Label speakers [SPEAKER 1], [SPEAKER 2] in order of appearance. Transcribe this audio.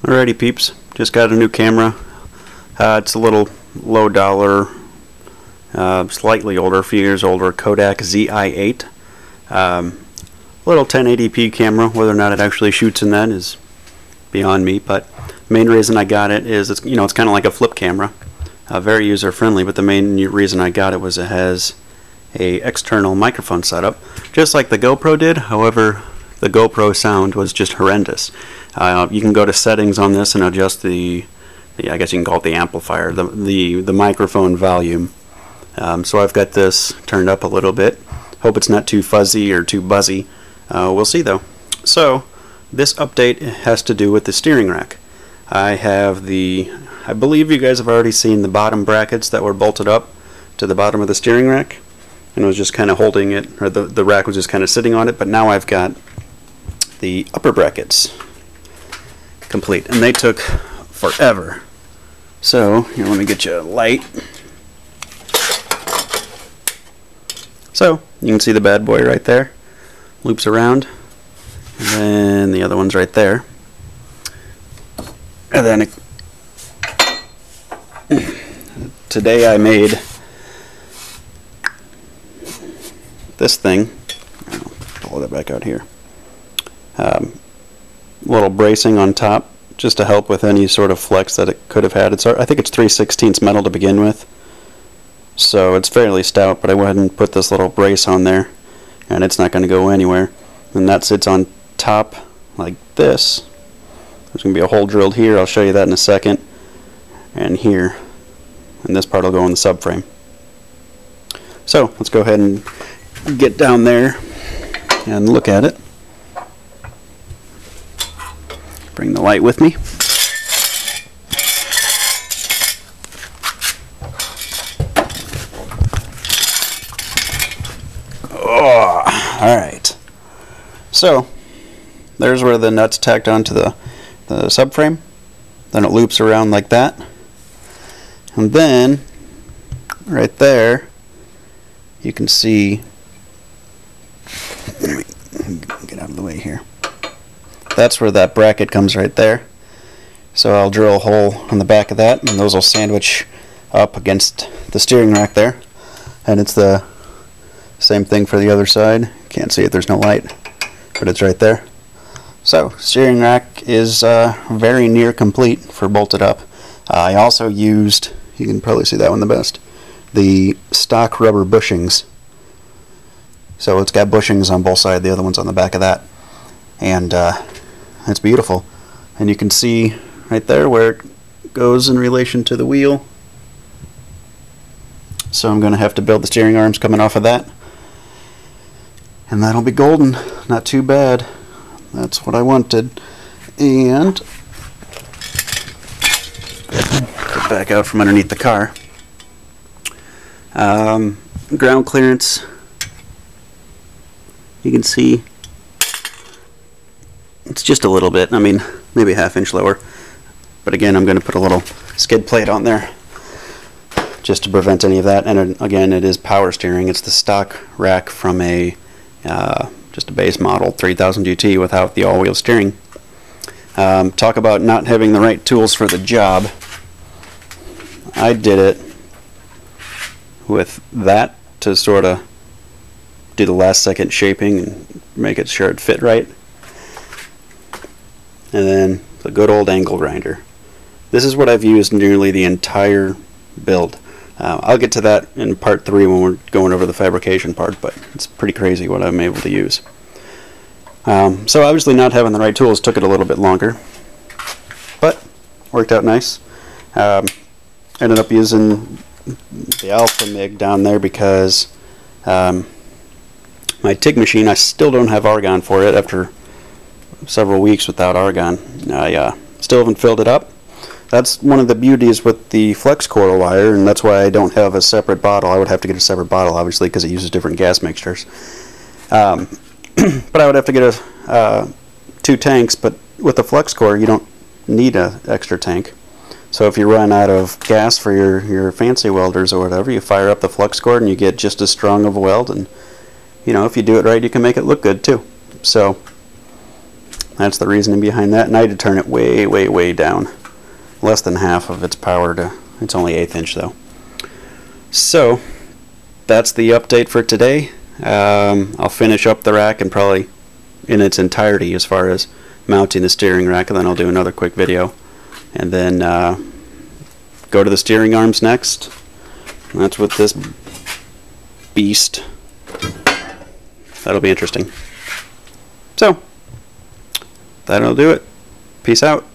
[SPEAKER 1] Alrighty peeps, just got a new camera. It's a little low dollar, slightly older, a few years older, Kodak ZI-8. Little 1080p camera. Whether or not it actually shoots in that is beyond me, but main reason I got it is it's kind of like a flip camera, very user friendly. But the main reason I got it was it has a external microphone setup, just like the GoPro did. However, the GoPro sound was just horrendous. You can go to settings on this and adjust the I guess you can call it the amplifier, the microphone volume. So I've got this turned up a little bit. Hope it's not too fuzzy or too buzzy. We'll see though. So this update has to do with the steering rack. I believe you guys have already seen the bottom brackets that were bolted up to the bottom of the steering rack, and it was just kind of holding it, or the rack was just kind of sitting on it. But now I've got the upper brackets complete, and they took forever. So here, let me get you a light. So you can see the bad boy right there, loops around, and then the other one's right there, and then today I made this thing. I'll pull that back out here. Little bracing on top just to help with any sort of flex that it could have had. I think it's 3/16 metal to begin with, so it's fairly stout, but I went ahead and put this little brace on there, and it's not going to go anywhere. And that sits on top like this. There's going to be a hole drilled here. I'll show you that in a second. And here, and this part will go in the subframe. So let's go ahead and get down there and look at it. Bring the light with me. Oh, alright. So, there's where the nut's tacked onto the subframe. Then it loops around like that. And then, right there, you can see, let me get out of the way here. That's where that bracket comes right there. So I'll drill a hole on the back of that, and those will sandwich up against the steering rack there. And it's the same thing for the other side. Can't see it, there's no light, but it's right there. So steering rack is very near complete for bolted up. I also used, you can probably see that one the best, the stock rubber bushings. So it's got bushings on both sides, the other one's on the back of that. And it's beautiful. And you can see right there where it goes in relation to the wheel. So I'm going to have to build the steering arms coming off of that. And that'll be golden. Not too bad. That's what I wanted. And get back out from underneath the car. Ground clearance. You can see it's just a little bit. I mean, maybe a ½ inch lower. But again, I'm going to put a little skid plate on there just to prevent any of that. And again, it is power steering. It's the stock rack from just a base model 3000 GT without the all-wheel steering. Talk about not having the right tools for the job. I did it with that to sort of do the last second shaping and make it sure it fit right. And then the good old angle grinder. This is what I've used nearly the entire build. I'll get to that in part 3 when we're going over the fabrication part, but it's pretty crazy what I'm able to use. So obviously not having the right tools took it a little bit longer, but worked out nice. Ended up using the Alpha MIG down there because my TIG machine, I still don't have argon for it after several weeks without argon. I still haven't filled it up. That's one of the beauties with the flex coil wire, and that's why I don't have a separate bottle. I would have to get a separate bottle, obviously, because it uses different gas mixtures. But I would have to get 2 tanks, but with the flex core, you don't need an extra tank. So if you run out of gas for your fancy welders or whatever, you fire up the flux cord and you get just as strong of a weld, and if you do it right, you can make it look good too. So That's the reasoning behind that, and I had to turn it way, way, way down. Less than half of its power it's only 1/8 inch though. So that's the update for today. I'll finish up the rack and probably in its entirety as far as mounting the steering rack, and then I'll do another quick video, and then go to the steering arms next. And that's with this beast. That'll be interesting. So that'll do it. Peace out.